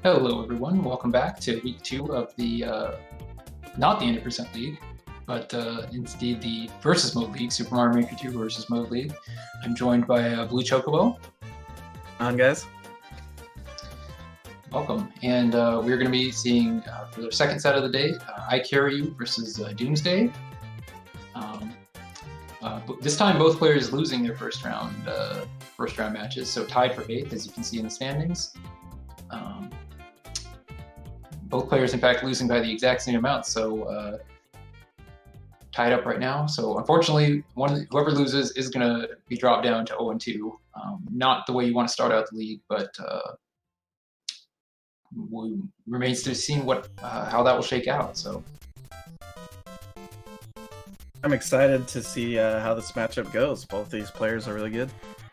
Hello, everyone. Welcome back to week 2 of the not the 100% League, but instead the Versus Mode League, Super Mario Maker 2 Versus Mode League. I'm joined by Blue Chocobo. On, guys. Welcome. And we're going to be seeing for the second set of the day, ICahriYou versus Doomsday. This time, both players losing their first round matches, so tied for 8th, as you can see in the standings. Both players, in fact, losing by the exact same amount, so tied up right now. So unfortunately, whoever loses is going to be dropped down to 0-2. Not the way you want to start out the league, but remains to be seen how that will shake out. So I'm excited to see how this matchup goes. Both these players are really good.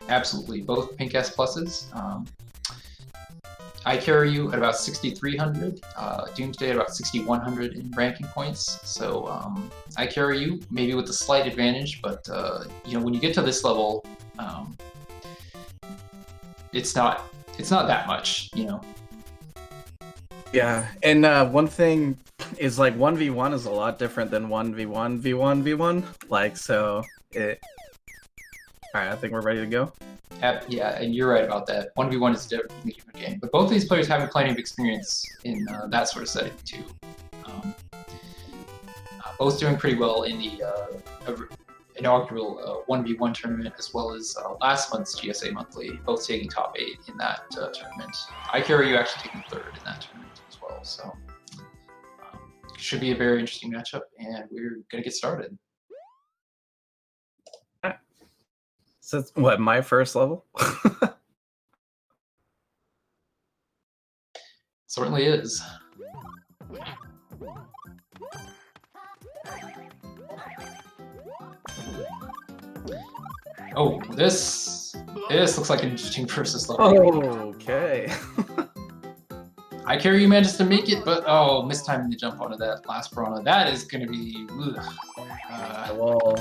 Absolutely, both pink S pluses. ICahriYou at about 6,300, Doomsday at about 6,100 in ranking points. So ICahriYou maybe with a slight advantage, but when you get to this level, it's not that much, Yeah, and one thing is like 1v1 is a lot different than 1v1 v1. Like, so it. All right, I think we're ready to go. Yeah, and you're right about that. 1v1 is a different game, but both of these players have plenty of experience in that sort of setting too. Both doing pretty well in the inaugural 1v1 tournament, as well as last month's GSA monthly, both taking top 8 in that tournament. ICahriYou actually taking 3rd in that tournament as well, so should be a very interesting matchup, and we're gonna get started. So it's, what, my first level? Certainly is. Oh, this looks like an interesting versus level. Okay. ICahriYou manages to make it, but mistiming the jump onto that last piranha. That is going to be. Well,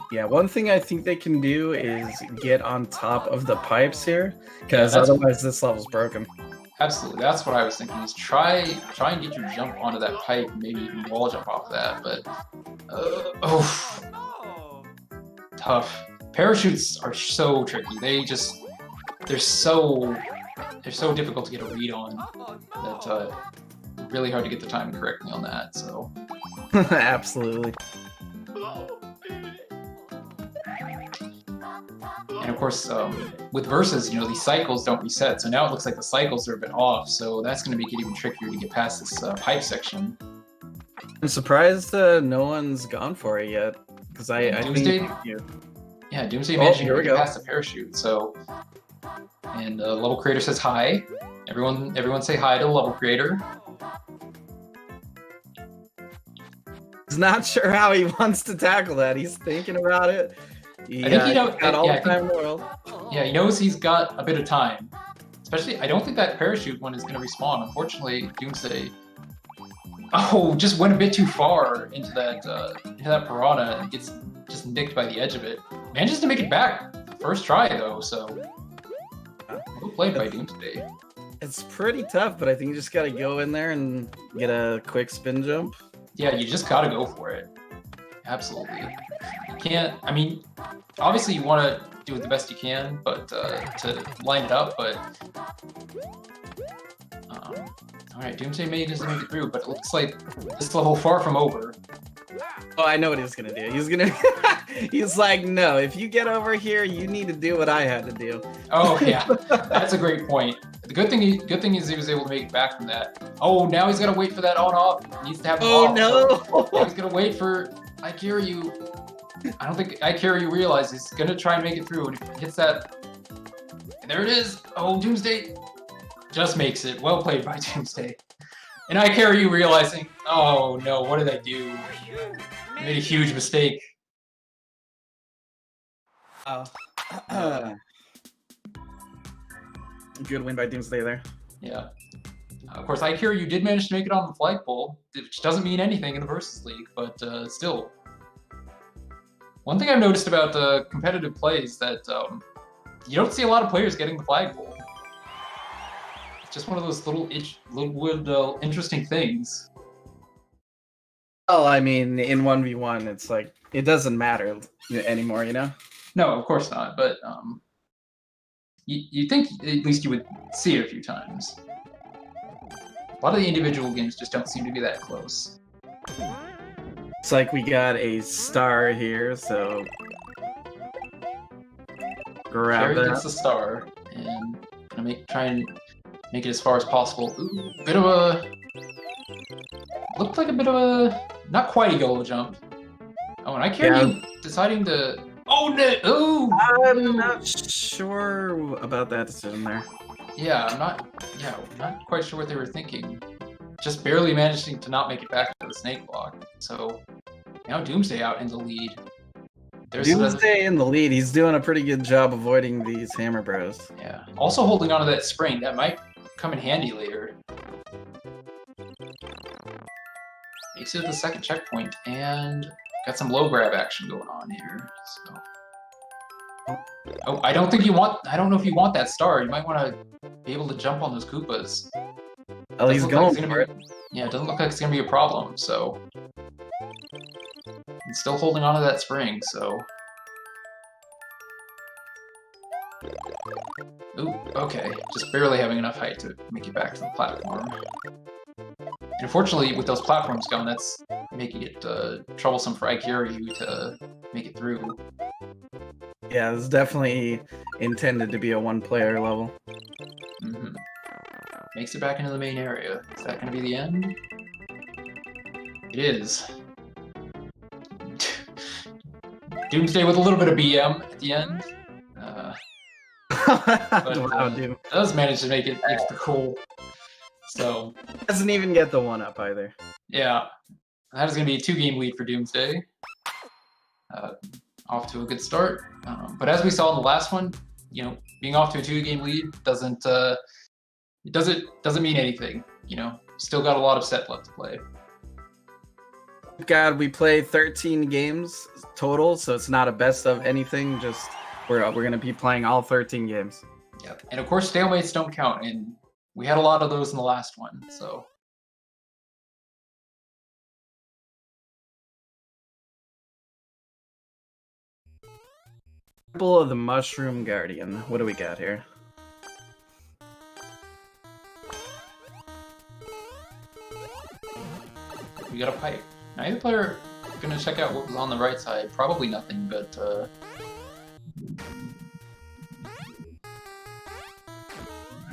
yeah. One thing I think they can do is get on top of the pipes here, because otherwise this level's broken. Absolutely, that's what I was thinking. Is try and get your jump onto that pipe, maybe even wall jump off of that. But tough. Parachutes are so tricky. They're so difficult to get a read on. That really hard to get the timing correctly on that. So absolutely. And of course, with versus, these cycles don't reset. So now it looks like the cycles are a bit off. So that's going to make it even trickier to get past this pipe section. I'm surprised no one's gone for it yet, because I Doomsday. think Doomsday managing to get past the parachute. So, and level creator says hi. Everyone say hi to the level creator. He's not sure how he wants to tackle that. He's thinking about it. I think got all the time in the world. Yeah, he knows he's got a bit of time. Especially, I don't think that parachute one is going to respawn. Unfortunately, Doomsday just went a bit too far into that piranha and gets just nicked by the edge of it. Manages to make it back first try though, so well played by Doomsday. It's pretty tough, but I think you just got to go in there and get a quick spin jump. Yeah, you just got to go for it. Absolutely. You can't. I mean, obviously you want to do it the best you can, but to line it up. But all right, Doomsday manages to make it through, but it looks like this level far from over. Oh, I know what he's gonna do. He's gonna. He's like, no. If you get over here, you need to do what I had to do. Oh yeah, that's a great point. The good thing is he was able to make it back from that. Oh, now he's gonna wait for that on-off. He needs to have it off. No! So he's gonna wait for ICahriYou. I don't think ICahriYou realizes he's gonna try and make it through, and if he hits that, and there it is. Oh, Doomsday just makes it. Well played by Doomsday. And ICahriYou realizing, oh no, what did I do? I made a huge mistake. Good win by Doomsday there. Yeah. Of course, ICahriYou did manage to make it on the flagpole, which doesn't mean anything in the Versus League, but still. One thing I've noticed about the competitive play is that you don't see a lot of players getting the flagpole. just one of those little interesting things. Well, I mean, in 1v1, it's like, it doesn't matter anymore, you know? No, of course not, but you think at least you would see it a few times. A lot of the individual games just don't seem to be that close. It's like we got a star here, so grab Carry that. gets the star, and gonna try and make it as far as possible. Ooh, bit of a looked like a bit of a not quite a YOLO jump. Oh, and ICahriYou deciding to. Oh no! Ooh, I'm not sure about that decision there. Yeah, I'm not quite sure what they were thinking. Just barely managing to not make it back to the snake block. So now Doomsday out in the lead. Doomsday in the lead. He's doing a pretty good job avoiding these hammer bros. Yeah. Also holding on to that spring. That might come in handy later. Makes it to the second checkpoint, and got some low grab action going on here. So. Oh, I don't know if you want that star. You might want to be able to jump on those Koopas. Oh, he's going for it. Yeah, it doesn't look like it's going to be a problem, so... He's still holding on to that spring, so... Ooh, okay. Just barely having enough height to make it back to the platform. And unfortunately, with those platforms gone, that's making it troublesome for ICahriYou to make it through. Yeah, it's definitely intended to be a one-player level. Mm-hmm. Makes it back into the main area. Is that going to be the end? It is. Doomsday with a little bit of BM at the end. But wow, dude. Does manage to make it extra cool. So doesn't even get the 1-up either. Yeah. That is going to be a 2-game lead for Doomsday. Off to a good start. But as we saw in the last one, you know, being off to a 2-game lead doesn't mean anything. You know, still got a lot of set left to play. God, we play 13 games total, so it's not a best of anything. Just we're gonna be playing all 13 games. Yeah, and of course stalemates don't count, and we had a lot of those in the last one. So. Temple of the Mushroom Guardian. What do we got here? We got a pipe. Now either player gonna check out what was on the right side. Probably nothing, but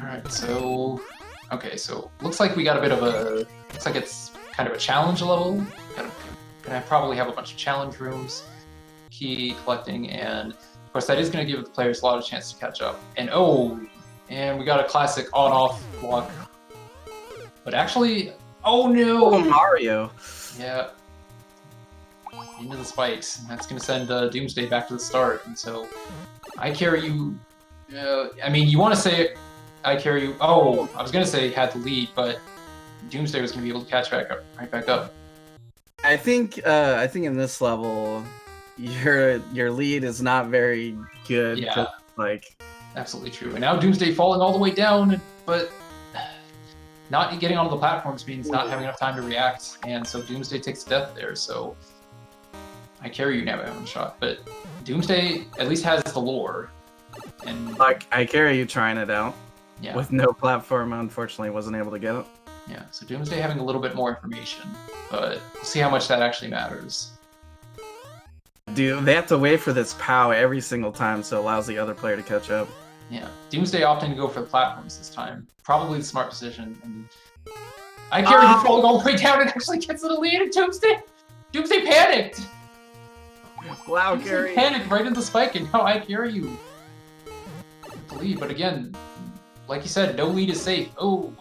alright, so okay, so looks like we got a bit of a looks like it's kind of a challenge level. Gonna probably have a bunch of challenge rooms, key collecting, and of course that is gonna give the players a lot of chance to catch up. And and we got a classic on-off block. But actually, oh no! Oh, Mario. Yeah. Into the spikes. And that's going to send Doomsday back to the start. And so, ICahriYou... I mean, you want to say ICahriYou... Oh, I was going to say had the lead, but Doomsday was going to be able to catch right back up. I think in this level, your lead is not very good. Yeah. Like... Absolutely true. And now Doomsday falling all the way down, but... Not getting onto the platforms means not having enough time to react, and so Doomsday takes death there, so ICahriYou now having a shot. But Doomsday at least has the lore. And like ICahriYou trying it out. Yeah. With no platform, unfortunately wasn't able to get it. Yeah, so Doomsday having a little bit more information, but we'll see how much that actually matters. Dude, they have to wait for this POW every single time, so it allows the other player to catch up. Yeah, Doomsday opting to go for the platforms this time. Probably the smart decision. And ICahriYou falling all the way down and actually gets the lead, and Doomsday panicked! Wow, Doomsday panicked right into the spike, and now ICahriYou the lead. But again, like you said, no lead is safe. Oh,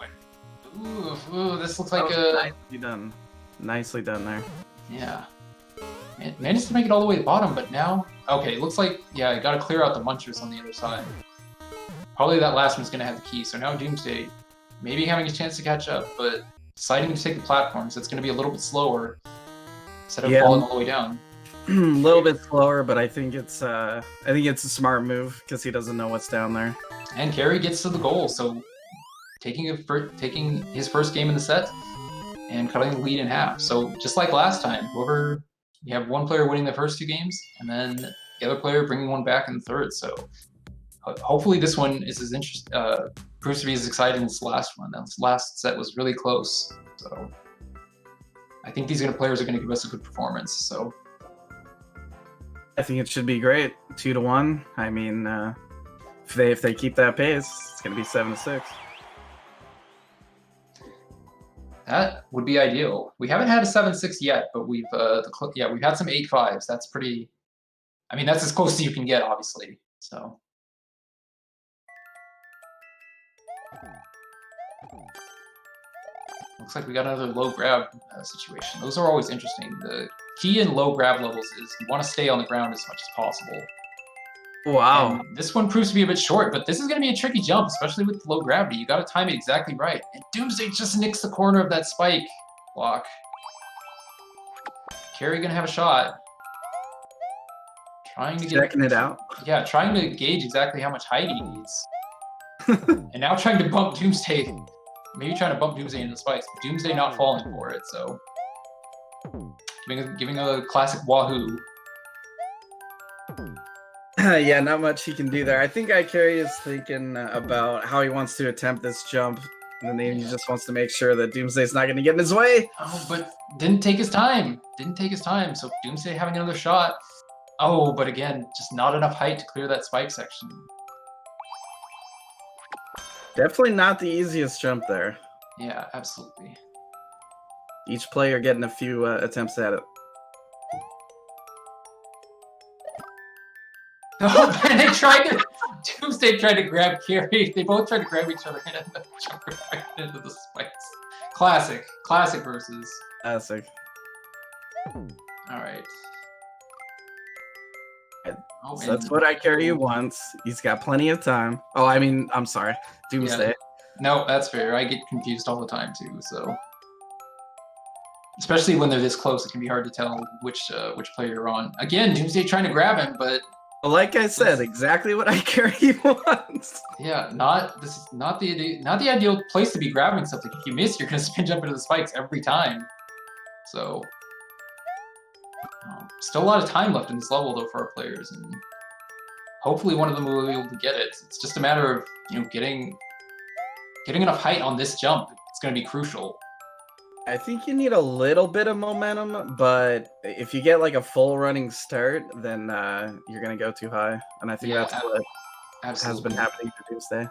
ooh, this looks like a... Nicely done. Nicely done there. Yeah. It managed to make it all the way to the bottom, but now... Okay, looks like, yeah, I gotta clear out the munchers on the other side. Probably that last one's gonna have the key, so now Doomsday maybe having a chance to catch up, but deciding to take the platforms, it's gonna be a little bit slower instead of falling all the way down. A little bit slower, but I think it's a smart move because he doesn't know what's down there. And Carry gets to the goal, so taking his first game in the set and cutting the lead in half. So just like last time, you have one player winning the first 2 games, and then the other player bringing one back in the third. So hopefully this one is proves to be as exciting as the last one. That last set was really close. So I think these players are going to give us a good performance. So I think it should be great. 2-1. I mean, if they keep that pace, it's going to be 7-6. That would be ideal. We haven't had a 7-6 yet, but we've we've had some 8-5s. That's pretty. I mean, that's as close as you can get, obviously. So. Looks like we got another low grab situation. Those are always interesting. The key in low grab levels is you want to stay on the ground as much as possible. Wow. And this one proves to be a bit short, but this is going to be a tricky jump, especially with low gravity. You got to time it exactly right. And Doomsday just nicks the corner of that spike block. ICahriYou going to have a shot. Checking it out. Yeah, trying to gauge exactly how much height he needs. And now trying to bump Doomsday. Maybe trying to bump Doomsday into the spikes, but Doomsday not falling for it, so. Giving a classic wahoo. Yeah, not much he can do there. I think ICahriYou is thinking about how he wants to attempt this jump, and then he just wants to make sure that Doomsday's not going to get in his way. Oh, but didn't take his time. So Doomsday having another shot. Oh, but again, just not enough height to clear that spike section. Definitely not the easiest jump there. Yeah, absolutely. Each player getting a few attempts at it. Oh, and Doomsday tried to grab ICahriYou. They both tried to grab each other and ended up jumping right into the spikes. Classic versus. Classic. All right. Oh, so that's what ICahriYou wants. He's got plenty of time. Oh, I mean, I'm sorry. Doomsday. Yeah. No, that's fair. I get confused all the time too, so. Especially when they're this close, it can be hard to tell which player you're on. Again, Doomsday trying to grab him, but like I said, exactly what ICahriYou wants. Yeah, this is not the ideal place to be grabbing something. If you miss, you're gonna spin jump into the spikes every time. So still a lot of time left in this level though for our players, and hopefully one of them will be able to get it. It's just a matter of getting enough height on this jump. It's gonna be crucial. I think you need a little bit of momentum, but if you get like a full running start, then you're gonna go too high, and I think that's what has been happening to Doomsday.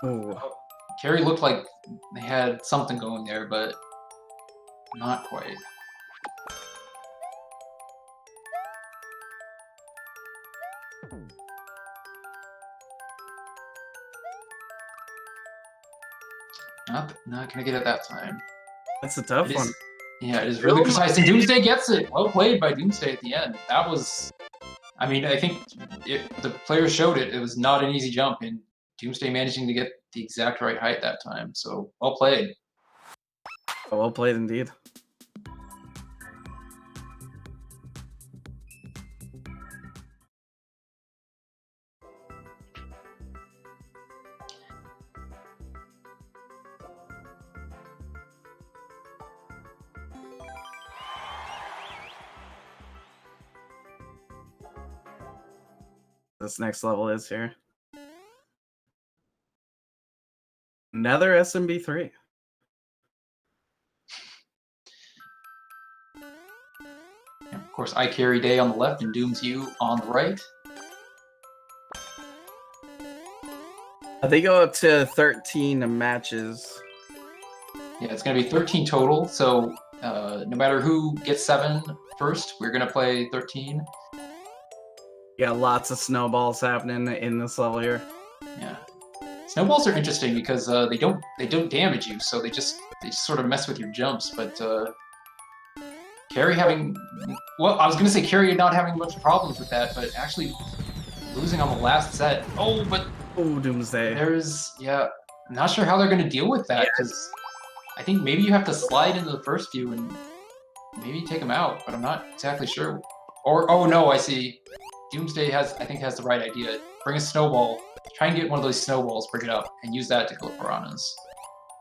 Ooh. ICahriYou looked like they had something going there, but not quite. Not gonna get it that time. That's a tough one. Yeah, it is really precise, and Doomsday gets it. Well played by Doomsday at the end. That was, I mean, I think the players showed it. It was not an easy jump, and Doomsday managing to get the exact right height that time. So well played. Well played indeed. This next level is here. Another SMB3. And of course, ICahriYou Day on the left and DoomsYou on the right. They go up to 13 matches. Yeah, it's going to be 13 total. So no matter who gets 7 first, we're going to play 13. Yeah, lots of snowballs happening in this level here. Yeah, snowballs are interesting because they don't damage you, so they just sort of mess with your jumps. But ICahriYou having, well, I was gonna say ICahriYou not having much problems with that, but actually losing on the last set. Oh, but Doomsday. I'm not sure how they're gonna deal with that because I think maybe you have to slide into the first few and maybe take them out, but I'm not exactly sure. Or oh no, I see. Doomsday I think has the right idea. Bring a snowball, try and get one of those snowballs, bring it up, and use that to kill piranhas.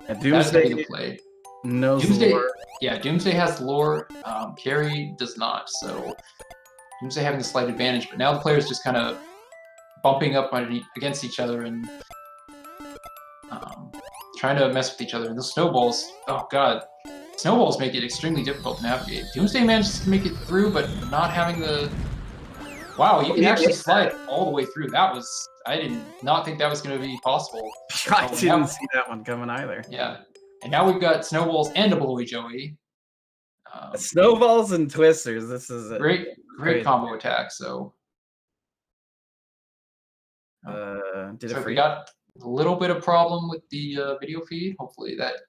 That's gonna be the play. Doomsday, yeah, Doomsday has the lore. Carry does not, so Doomsday having a slight advantage. But now the players just kind of bumping up against each other and trying to mess with each other. And the snowballs, oh god, snowballs make it extremely difficult to navigate. Doomsday manages to make it through, but not having the... Wow, you can actually slide all the way through. I did not think that was going to be possible. I didn't see that one coming either. Yeah, and now we've got snowballs and a blowy Joey. Snowballs and twisters. This is a great combo attack. So, we got a little bit of problem with the video feed. Hopefully that's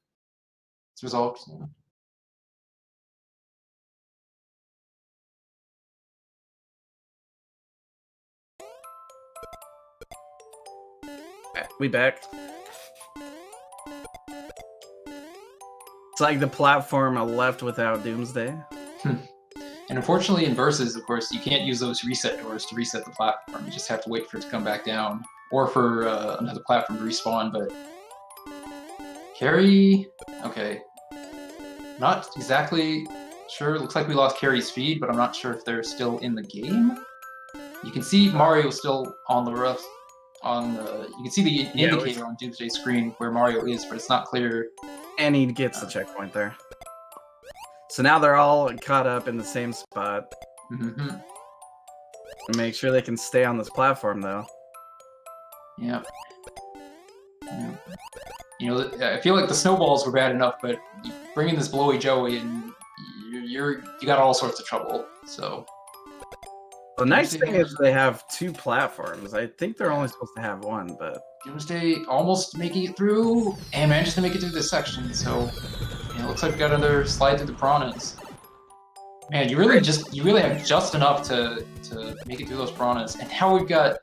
resolved soon. We back. It's like the platform left without Doomsday. And unfortunately in Versus, of course, you can't use those reset doors to reset the platform. You just have to wait for it to come back down. Or for another platform to respawn, but... Carry... Okay. Not exactly sure. Looks like we lost Carry's feed, but I'm not sure if they're still in the game. You can see Mario still on the roof. You can see the indicator on Doomsday's screen where Mario is, but it's not clear. And he gets the checkpoint there. So now they're all caught up in the same spot. Mm-hmm. Make sure they can stay on this platform, though. Yeah. You know, I feel like the snowballs were bad enough, but bringing this blowy Joey and you got all sorts of trouble. So. The nice thing is they have two platforms. I think they're only supposed to have one, but Doomsday almost making it through and manages to make it through this section. So it looks like we got another slide through the piranhas. Man, you really have just enough to make it through those piranhas. And now we've got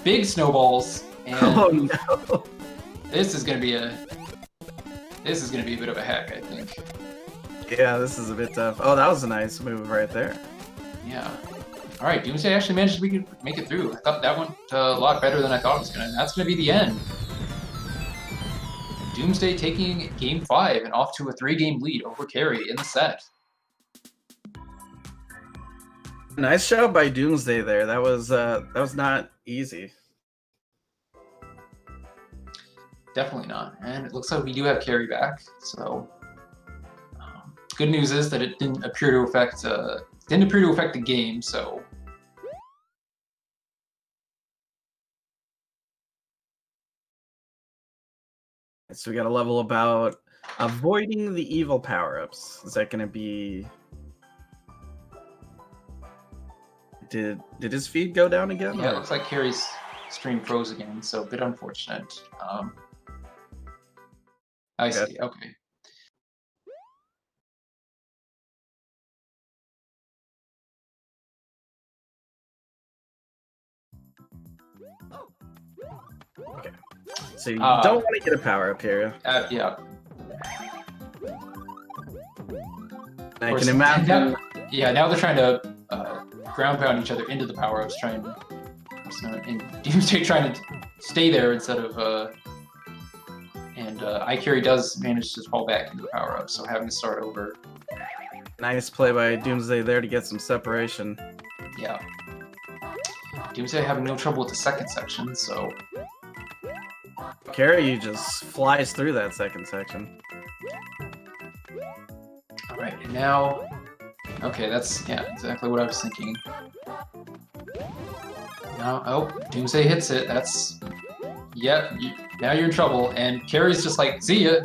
big snowballs. And oh no! This is gonna be a bit of a heck, I think. Yeah, this is a bit tough. Oh, that was a nice move right there. Yeah. All right, Doomsday actually managed to make it through. I thought that went a lot better than I thought it was gonna. And that's gonna be the end. Doomsday taking Game 5 and off to a 3-game lead over Carry in the set. Nice job by Doomsday there. That was not easy. Definitely not. And it looks like we do have Carry back. So good news is that it didn't appear to affect the game. So. So we got a level about avoiding the evil power-ups. Is that going to be... Did his feed go down again? Yeah, it looks like Carry's stream froze again, so a bit unfortunate. I see, okay. Okay. So you don't want to get a power up here. Yeah. I can imagine. Now they're trying to ground pound each other into the power ups, and Doomsday trying to stay there instead of. And ICahriYou does manage to fall back into the power up, so having to start over. Nice play by Doomsday there to get some separation. Yeah. Doomsday having no trouble with the second section, so. ICahriYou just flies through that second section. Alright, and now... Okay, that's, exactly what I was thinking. Now, oh, Doomsday hits it, that's... Yep, now you're in trouble, and Carry's just like, see ya!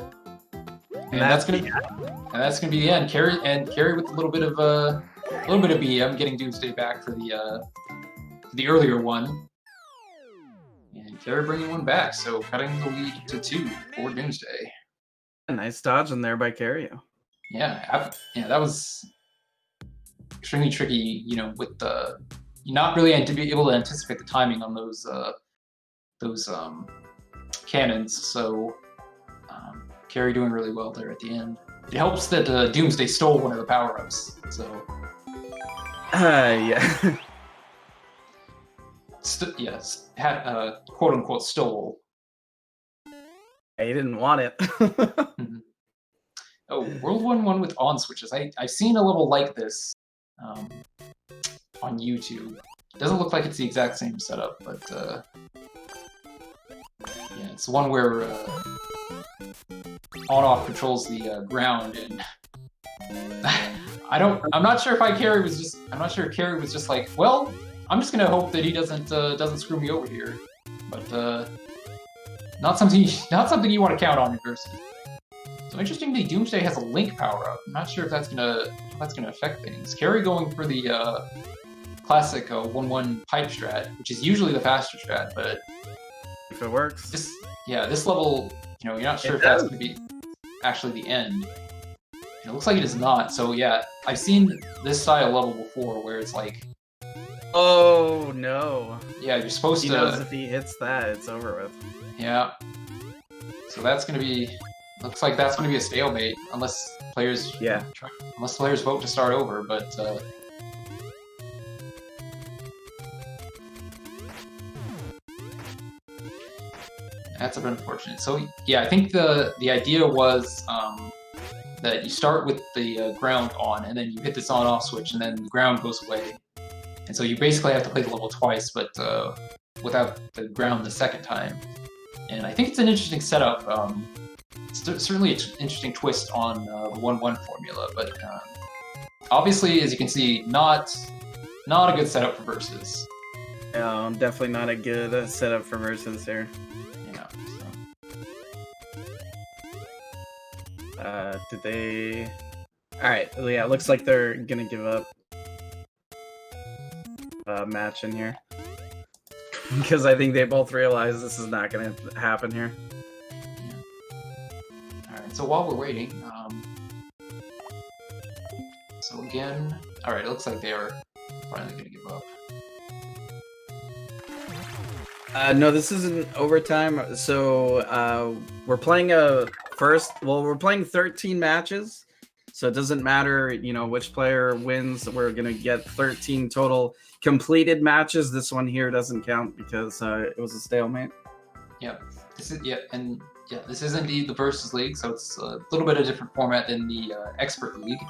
And that's gonna be the end. Carry with a little bit of BM, getting Doomsday back for the earlier one. And Carry bringing one back, so cutting the lead to 2 for Doomsday. A nice dodge in there by ICahriYou. Yeah, that was extremely tricky, with the... You're not really to be able to anticipate the timing on those cannons, so Carry doing really well there at the end. It helps that Doomsday stole one of the power-ups, so... Yeah. yes, had quote unquote stole. He didn't want it. Oh, World 1-1 with on switches. I've seen a level like this on YouTube. It doesn't look like it's the exact same setup, but yeah, it's one where on-off controls the ground, and I'm not sure if ICahriYou was just. I'm not sure if ICahriYou was just like, well, I'm just gonna hope that he doesn't screw me over here, but not something you want to count on in versus. So interestingly, Doomsday has a Link power-up. I'm not sure if that's gonna affect things. ICahriYou going for the classic 1-1 pipe strat, which is usually the faster strat, but if it works, this level, you're not sure if that's gonna be actually the end. And it looks like it is not. So yeah, I've seen this style level before, where it's like, oh no. Yeah, you're supposed to. He knows if he hits that, it's over with. Yeah. So that's gonna be. Looks like that's gonna be a stalemate, unless players. Yeah. Unless players vote to start over, but. That's a bit unfortunate. So yeah, I think the idea was that you start with the ground on, and then you hit this on-off switch, and then the ground goes away. And so you basically have to play the level twice, but without the ground the second time. And I think it's an interesting setup. It's certainly an interesting twist on the 1-1 formula, but obviously, as you can see, not a good setup for versus. No, definitely not a good setup for versus here. Yeah. So. Did they? All right. Yeah, it looks like they're gonna give up a match in here because I think they both realize this is not gonna happen here. So while we're waiting, so again, all right, it looks like they are finally going to give up. No, this isn't overtime. So we're playing we're playing 13 matches. So it doesn't matter, which player wins. We're going to get 13 total completed matches. This one here doesn't count because it was a stalemate. Yeah, this is indeed the Versus League, so it's a little bit of a different format than the Expert League.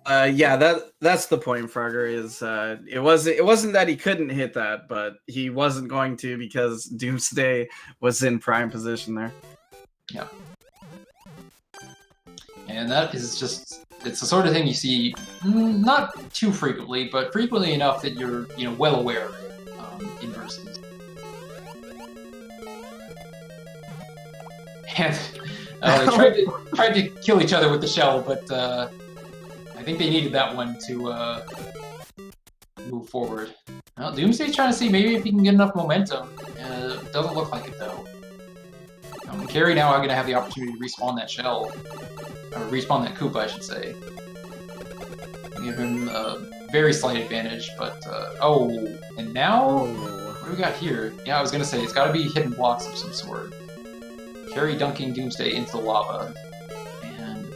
Yeah, that's the point, Frogger, is it wasn't that he couldn't hit that, but he wasn't going to because Doomsday was in prime position there. Yeah. And that is just, it's the sort of thing you see not too frequently, but frequently enough that you're well aware of it in versus. And they tried to kill each other with the shell, but I think they needed that one to move forward. Well, Doomsday's trying to see maybe if he can get enough momentum. Doesn't look like it though. ICahriYou now are going to have the opportunity to respawn that shell. Or respawn that Koopa, I should say. Give him a very slight advantage, but oh, and now what do we got here? Yeah, I was gonna say it's got to be hidden blocks of some sort. ICahriYou dunking Doomsday into the lava, and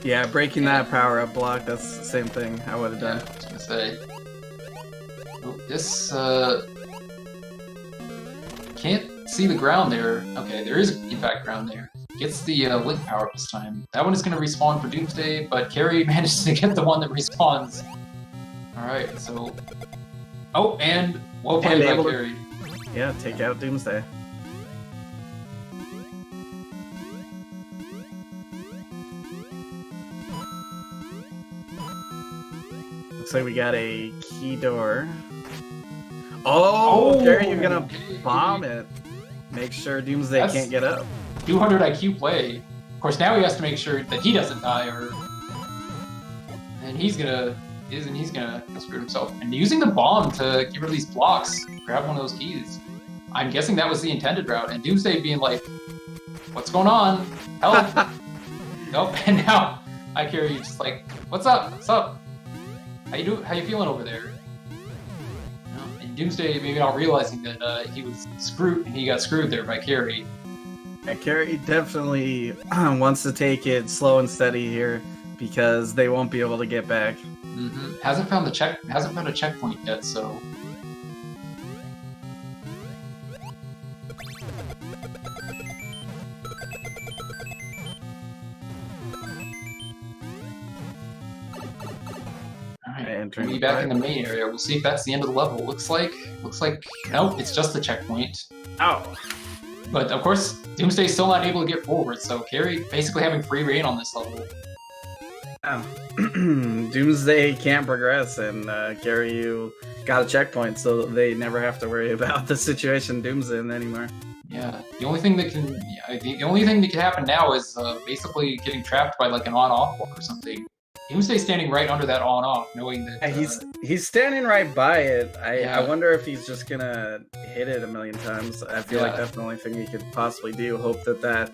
yeah, breaking that power-up block. That's the same thing I would have done. Yeah, I was gonna say. Oh, this can't see the ground there. Okay, there is in fact ground there. Gets the Link power up this time. That one is going to respawn for Doomsday, but ICahriYou manages to get the one that respawns. Alright, so... Oh, and well played by ICahriYou. Yeah, take out Doomsday. Looks like we got a key door. Oh, ICahriYou gonna bomb it. Make sure Doomsday can't get up. 200 IQ play. Of course, now he has to make sure that he doesn't die, and he's gonna screw himself. And using the bomb to get rid of these blocks, grab one of those keys. I'm guessing that was the intended route. And Doomsday being like, "What's going on? Help!" Nope. And now ICahriYou just like, "What's up? What's up? How you feeling over there?" And Doomsday maybe not realizing that he was screwed. He got screwed there by ICahriYou. Yeah, Carrie definitely wants to take it slow and steady here because they won't be able to get back. Hasn't found a checkpoint yet, so. Alright, we'll be back in the main area. We'll see if that's the end of the level. Looks like nope, it's just the checkpoint. Oh. But of course, Doomsday's still not able to get forward, so Carrie basically having free reign on this level. Yeah. Doomsday can't progress, and ICahriYou got a checkpoint, so they never have to worry about the situation Doomsday in anymore. Yeah, the only thing that can happen now is basically getting trapped by like an on-off block or something. Doomsday's standing right under that on-off, knowing that he's standing right by it. I wonder if he's just gonna hit it a million times. I feel like that's the only thing he could possibly do. Hope that.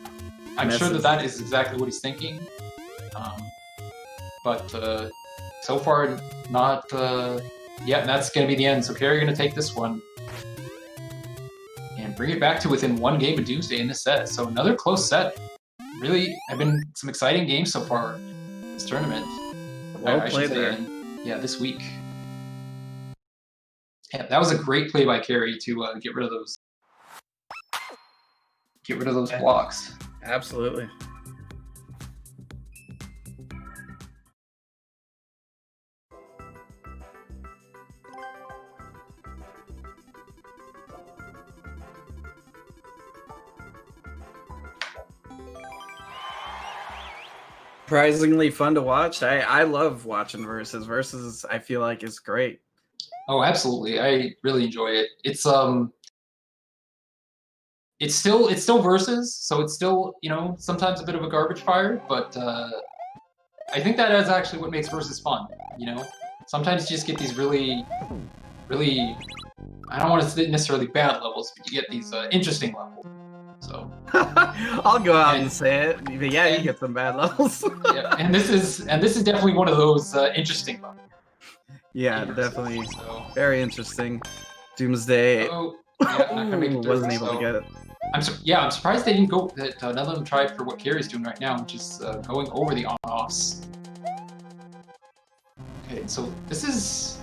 I'm sure that is exactly what he's thinking. But so far, not. Yeah, that's gonna be the end. So Carrie gonna take this one and bring it back to within one game of Doomsday in this set. So another close set. Really, have been some exciting games so far in this tournament. Well played there. This week. Yeah, that was a great play by Carrie to get rid of those blocks. Absolutely. Surprisingly fun to watch. I love watching versus. Versus I feel like is great. Oh, absolutely. I really enjoy it. It's still versus, so it's still, sometimes a bit of a garbage fire, but I think that is actually what makes versus fun, Sometimes you just get these really, really, I don't want to say necessarily bad levels, but you get these interesting levels. So I'll go out and say it. But yeah, you get some bad levels. Yeah, and this is definitely one of those interesting levels. Yeah, definitely. So. Very interesting. Doomsday. Oh, yeah, not gonna make it through, wasn't able to get it. I'm surprised they didn't go. That none of them tried for what Carrie's doing right now, which is going over the on-offs. Okay, so this is.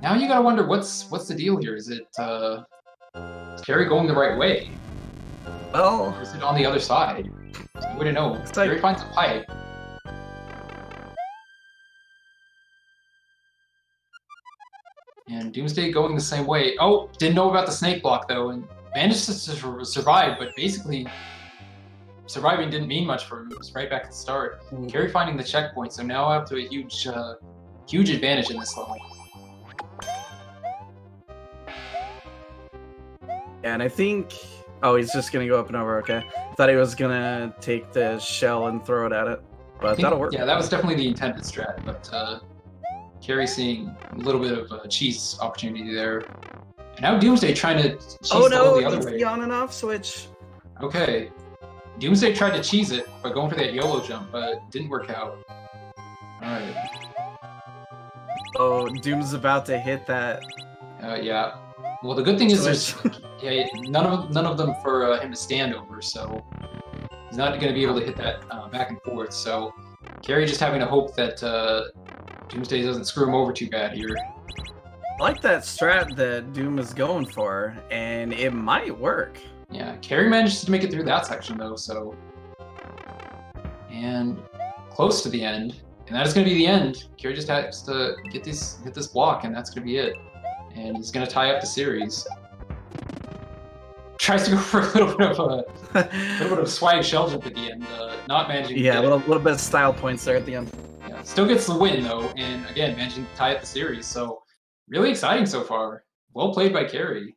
Now you gotta wonder what's the deal here. Is it is Carrie going the right way? Well, or is it on the other side? I wouldn't know. Carrie finds a pipe. And Doomsday going the same way. Oh, didn't know about the snake block though, and managed to survive, but basically surviving didn't mean much for him. It was right back at the start. Carrie finding the checkpoint, so now up to a huge advantage in this level. And I think, oh, he's just gonna go up and over. Okay, thought he was gonna take the shell and throw it at it, but that'll work. Yeah, that was definitely the intended strat, but Carrie seeing a little bit of a cheese opportunity there. And now Doomsday trying to cheese the other way. The on and off switch. Okay. Doomsday tried to cheese it by going for that YOLO jump, but it didn't work out. Alright. Oh, Doom's about to hit that. Yeah. Well, the good thing is there's none of them for him to stand over, so he's not going to be able to hit that back and forth. So Carrie just having to hope that Doomsday doesn't screw him over too bad here. I like that strat that Doom is going for, and it might work. Yeah, Carrie managed to make it through that section though, so. And close to the end. And that is going to be the end. Carrie just has to hit this block, and that's going to be it. And he's going to tie up the series. Tries to go for a little bit of swag shell jump at the end, not managing. Yeah, a little bit of style points there at the end. Yeah, still gets the win though, and again managing to tie up the series. So really exciting so far. Well played by Carrie.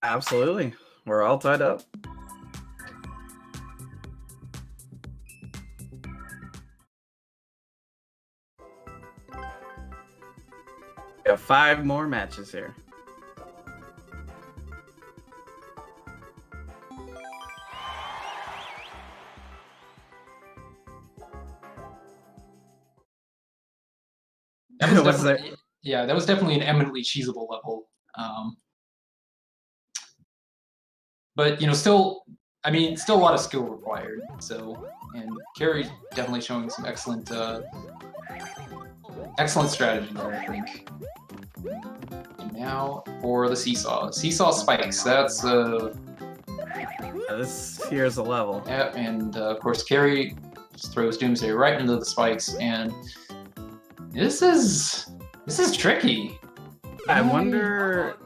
Absolutely, we're all tied up. We have 5 more matches here. That was that was definitely an eminently cheesable level. but you know, still, I mean, still a lot of skill required. So, and Carrie's definitely showing some excellent, excellent strategy there, I think. And now for the seesaw spikes. That's this here's a level. yeah, and of course Carrie just throws Doomsday right into the spikes, and this is tricky. I wonder.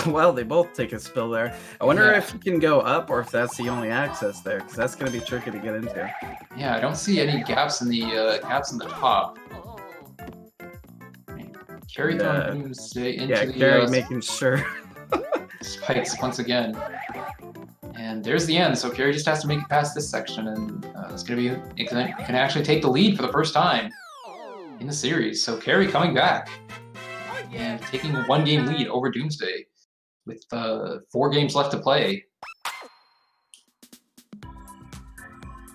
Well, they both take a spill there. I wonder if you can go up or if that's the only access there, because that's going to be tricky to get into. Yeah, I don't see any gaps in the top. Carrie throwing Doomsday into the Carrie making sure spikes once again. And there's the end. So Carrie just has to make it past this section, and it's gonna be it can actually take the lead for the first time in the series. So Carrie coming back and taking a 1-game lead over Doomsday with 4 games left to play.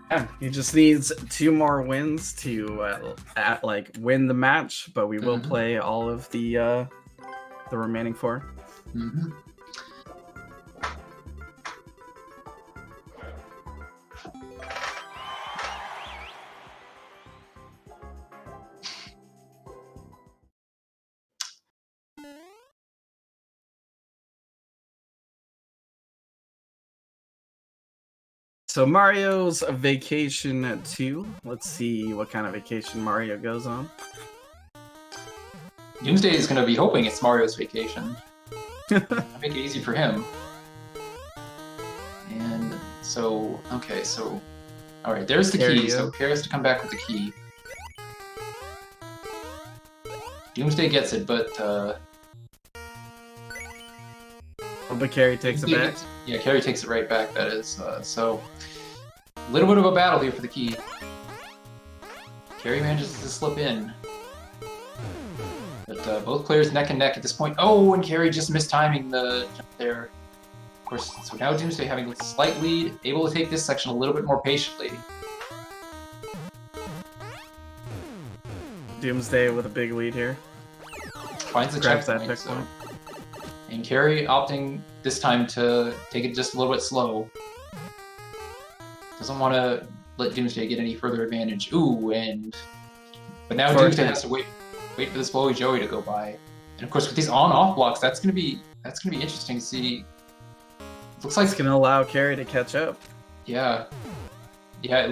Yeah, he just needs 2 more wins to win the match, but we will play all of the remaining 4. Mm-hmm. So Mario's Vacation 2. Let's see what kind of vacation Mario goes on. Doomsday is going to be hoping it's Mario's vacation. Make it easy for him. And so, okay, so... Alright, there's the key. So Carrie has to come back with the key. Doomsday gets it, but... But Carrie takes it back. Yeah, Carrie takes it right back, that is. So, a little bit of a battle here for the key. Carrie manages to slip in. But both players neck and neck at this point. Oh, and Carrie just mistiming the jump there. Of course, so now Doomsday having a slight lead, able to take this section a little bit more patiently. Doomsday with a big lead here. Finds the checkpoint. So. And Carrie opting this time to take it just a little bit slow. Doesn't want to let Doomsday get any further advantage. Ooh, but now Doomsday has to wait for this blowy Joey to go by. And of course, with these on-off blocks, that's gonna be interesting to see. Looks like it's gonna allow Carrie to catch up. Yeah. Yeah,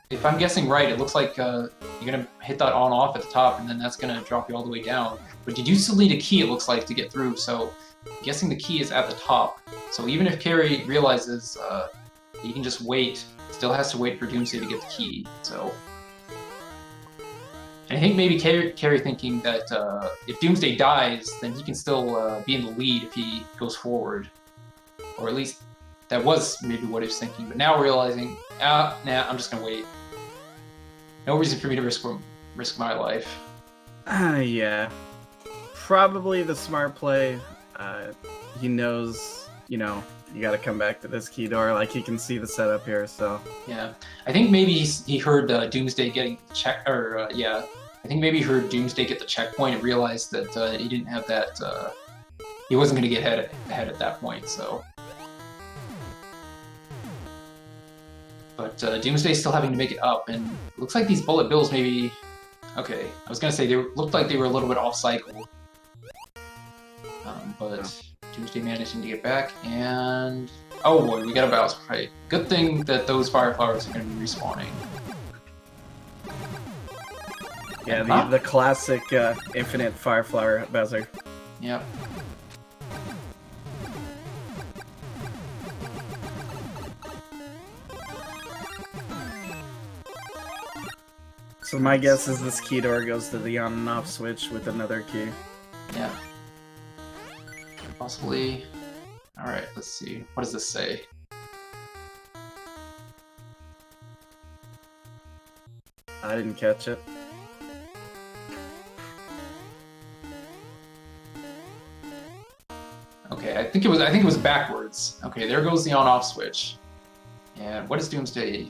if I'm guessing right, it looks like you're gonna hit that on-off at the top, and then that's gonna drop you all the way down. But you do still need a key, it looks like, to get through. So, I'm guessing the key is at the top. So even if Carrie realizes he can just wait, still has to wait for Doomsday to get the key. So, and I think maybe Carrie thinking that if Doomsday dies, then he can still be in the lead if he goes forward, or at least that was maybe what he was thinking. But now realizing, nah, I'm just gonna wait. No reason for me to risk my life. Yeah, probably the smart play. He knows, you gotta come back to this key door. Like, he can see the setup here, so. Yeah, I think maybe he heard Doomsday getting check, or yeah, I think maybe he heard Doomsday get the checkpoint and realized that he didn't have that. He wasn't gonna get ahead at that point, so. But Doomsday's still having to make it up, and it looks like these bullet bills maybe. Okay, I was gonna say they looked like they were a little bit off cycle. But Doomsday managing to get back, and oh boy, we got a Bowser fight. Good thing that those fire flowers are going to be respawning. Yeah, the classic infinite fire flower Bowser. Yep. So my guess is this key door goes to the on and off switch with another key. Yeah. Possibly. Alright, let's see. What does this say? I didn't catch it. Okay, I think it was backwards. Okay, there goes the on-off switch. And what is Doomsday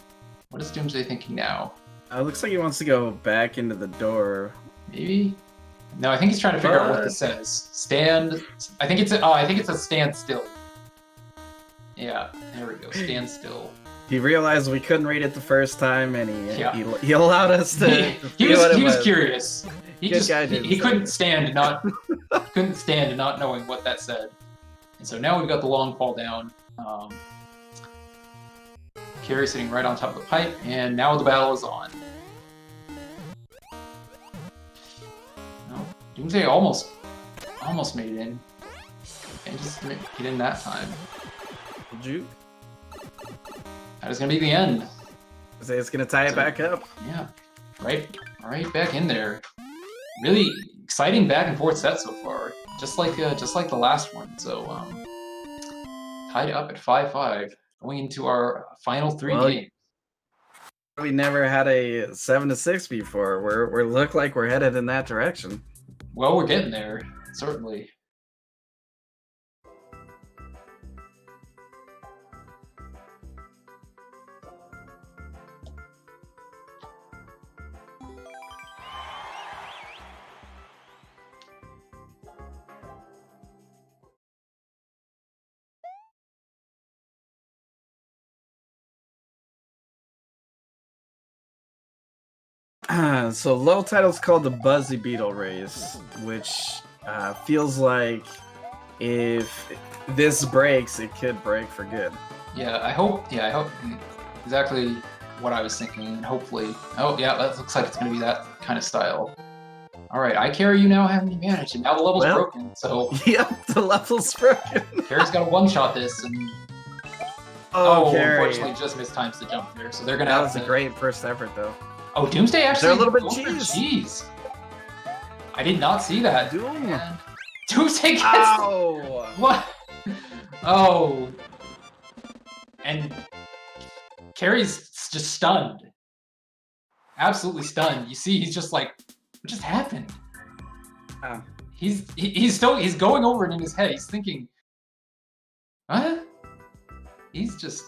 thinking now? It looks like he wants to go back into the door. Maybe? No, I think he's trying to figure out what this says. Stand. I think it's a stand still. Yeah, there we go. Stand still. He realized we couldn't read it the first time, and Yeah. he allowed us to he see what it was curious. He Good just guy, he couldn't stand not knowing what that said. And so now we've got the long fall down. Carrie sitting right on top of the pipe, and now the battle is on. No, Doomsday almost made it in. And just didn't get in that time. Juke. That is gonna be the end. It's gonna tie it back up. Yeah, right back in there. Really exciting back and forth set so far. Just like the last one. So tied up at 5-5, going into our final 3 games. We never had a 7-6 before. We look like we're headed in that direction. Well, we're getting there, certainly. So low title's called the Buzzy Beetle Race, which feels like if this breaks, it could break for good. Yeah, I hope exactly what I was thinking, and hopefully, oh yeah, that looks like it's going to be that kind of style. All right, ICahriYou now have the advantage, and now the level's broken, so... Yep, the level's broken. Carrie's got to one-shot this, and... Unfortunately, just mistimes the jump there, so they're going to have to... That was a great first effort, though. Oh, Doomsday actually... They're a little bit cheese. I did not see that. Doom. Doomsday gets... Ow! What? Oh. And Carrie's just stunned. Absolutely stunned. You see, he's just like, what just happened? Oh. He's going over it in his head. He's thinking, what? He's just,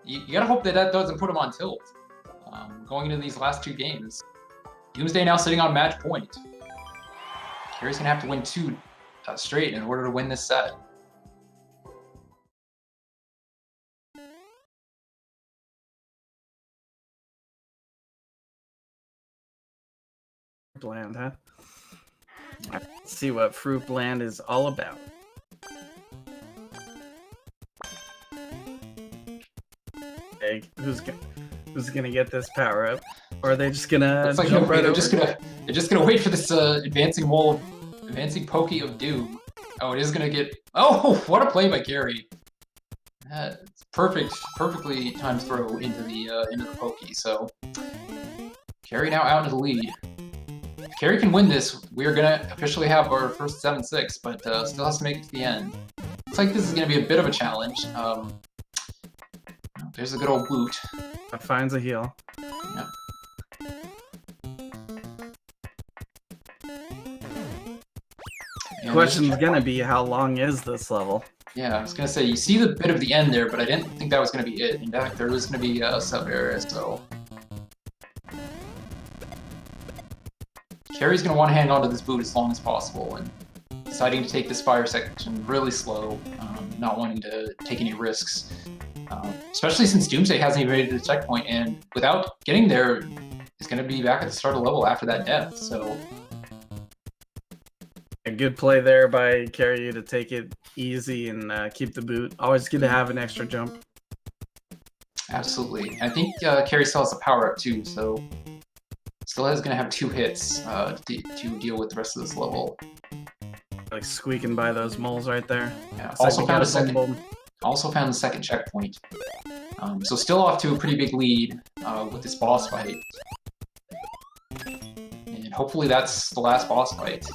you gotta hope that doesn't put him on tilt. Going into these last 2 games. Doomsday now sitting on match point. Carrie's gonna have to win 2 straight in order to win this set. Bland, huh? Let's see what Fruit Bland is all about. Okay, who's gonna get this power up? Or are they just gonna like jump right they're over? just gonna wait for this advancing pokey of doom. Oh, it is gonna get. Oh, what a play by Carrie! Perfectly timed throw into the pokey. So Carrie now out into the lead. If Carrie can win this, we are gonna officially have our first 7-6, but still has to make it to the end. Looks like this is gonna be a bit of a challenge. There's a good old boot. That finds a heal. Yeah. The question's gonna be, how long is this level? Yeah, I was gonna say, you see the bit of the end there, but I didn't think that was gonna be it. In fact, there was gonna be a sub-area, so... Carrie's gonna want to hang on to this boot as long as possible, and deciding to take this fire section really slow, not wanting to take any risks. Especially since Doomsday hasn't even made it to the checkpoint, and without getting there, is gonna be back at the start of the level after that death, so... A good play there by ICahriYou to take it easy and keep the boot. Always good to have an extra jump. Absolutely. I think Carrie still has the power up too, so still is going to have 2 hits to deal with the rest of this level. Like squeaking by those moles right there. Yeah. Also found the second checkpoint. So still off to a pretty big lead with this boss fight. And hopefully that's the last boss fight.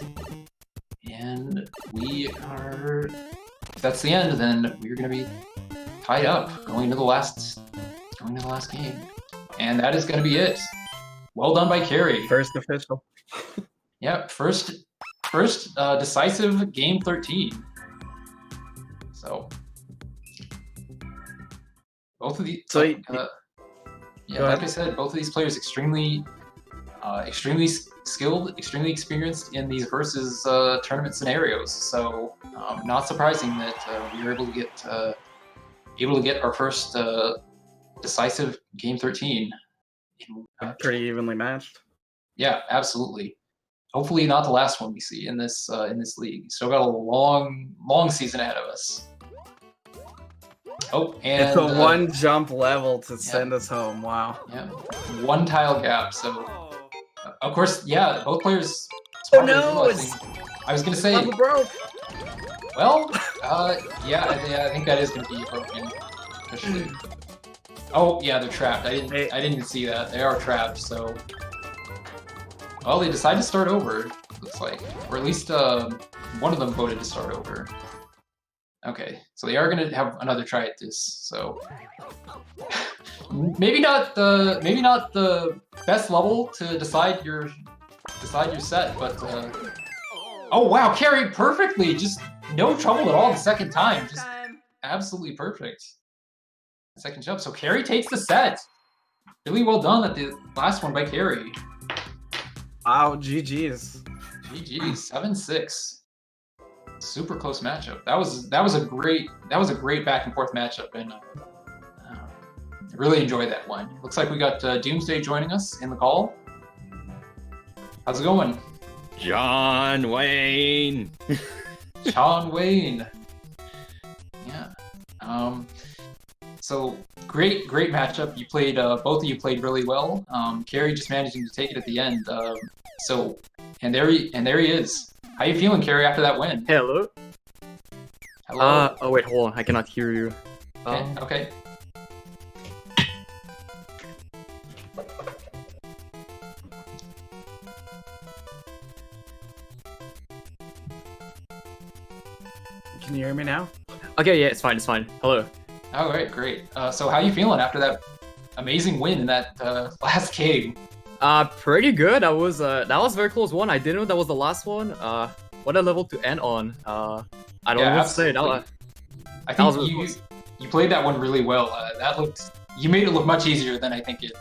And if that's the end, then we're going to be tied up going into the last game. And that is going to be it. Well done by Carrie. First official. Yep, first decisive game 13. So both of these like I said, both of these players extremely skilled, extremely experienced in these versus tournament scenarios. So not surprising that we were able to able to get our first decisive game 13. Pretty evenly matched. Yeah, absolutely. Hopefully not the last one we see in this league. Still got a long season ahead of us. Oh, and it's a one jump level to send us home. Wow. Yeah, one tile gap. So, of course, yeah, both players. Oh no! I was gonna say. Broke. Well, yeah, I think that is gonna be broken. Especially. Oh yeah, they're trapped. I didn't even see that. They are trapped. So. Well, they decided to start over. Looks like, or at least one of them voted to start over. Okay, so they are gonna have another try at this. So maybe not the best level to decide your set, but oh wow, carried perfectly, just no trouble at all the second time, just absolutely perfect. Second jump, so Carry takes the set. Really well done at the last one by Carry. Wow, GG's. GG's, 7-6. Super close matchup. That was a great back and forth matchup, and I really enjoyed that one. Looks like we got Doomsday joining us in the call. How's it going? John Wayne. John Wayne. Yeah. So great matchup. You played both of you played really well. Carry just managing to take it at the end. And there he is. How you feeling, Carrie, after that win? Hello? Hello. Oh wait, hold on. I cannot hear you. Okay. Can you hear me now? Okay, yeah, it's fine, it's fine. Hello. All right, great. So how you feeling after that amazing win in that last game? Pretty good. That was a very close one. I didn't know that was the last one. What a level to end on. I don't know what to say. I think you played that one really well. You made it look much easier than I think it.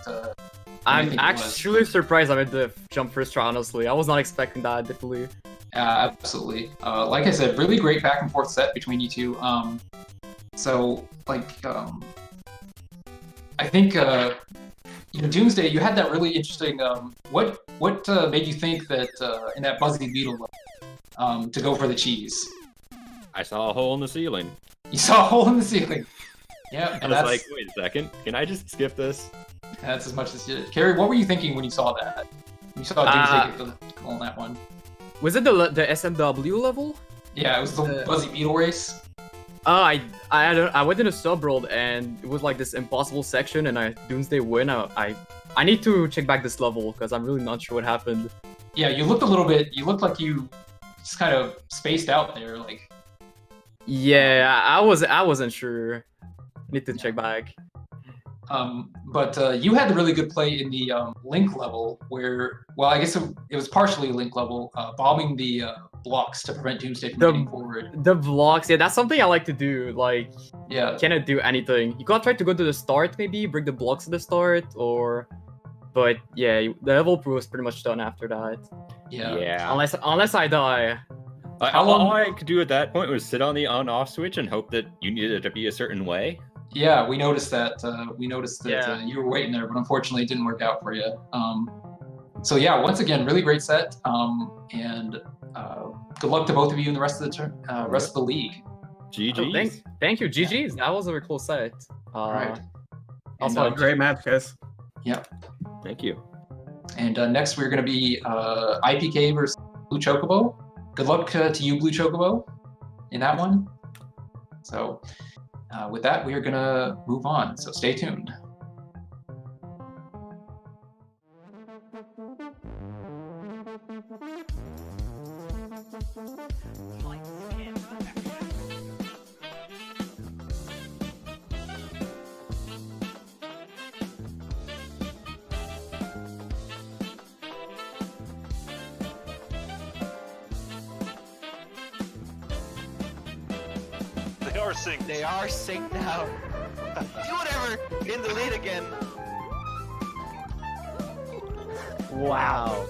I'm actually surprised I made the jump first try. Honestly, I was not expecting that. Definitely. Absolutely. Like I said, really great back and forth set between you two. I think Doomsday, you had that really interesting. What made you think that in that Buzzy Beetle level, to go for the cheese? I saw a hole in the ceiling. You saw a hole in the ceiling. Yeah, and I was like, wait a second, can I just skip this? That's as much as you did. Carrie, what were you thinking when you saw that? When you saw Doomsday get the goal on that one? Was it the SMW level? Yeah, it was the Buzzy Beetle race. I went in a sub world and it was like this impossible section, and Doomsday win. I need to check back this level because I'm really not sure what happened. Yeah, you looked a little bit. You looked like you just kind of spaced out there, like. Yeah, I wasn't sure. Need to check back. But you had the really good play in the link level where, well, I guess it was partially link level, bombing the blocks to prevent Doomsday from getting forward. The blocks, yeah, that's something I like to do. Like, yeah, cannot do anything. You gotta try to go to the start, maybe break the blocks at the start, but yeah, the level was pretty much done after that. Yeah. Unless I die. All I could do at that point was sit on the on-off switch and hope that you needed it to be a certain way. Yeah, we noticed that. Yeah. You were waiting there, but unfortunately, it didn't work out for you. So yeah, once again, really great set. And good luck to both of you in the rest of the league. GG's. Thank you, GG's. That was a very cool set. Right. Also a great match, guys. Yeah. Thank you. And next we're going to be IPK versus Blue Chocobo. Good luck to you, Blue Chocobo, in that one. So with that, we are going to move on. So stay tuned. They are synced now. Do whatever! In the lead again. Wow.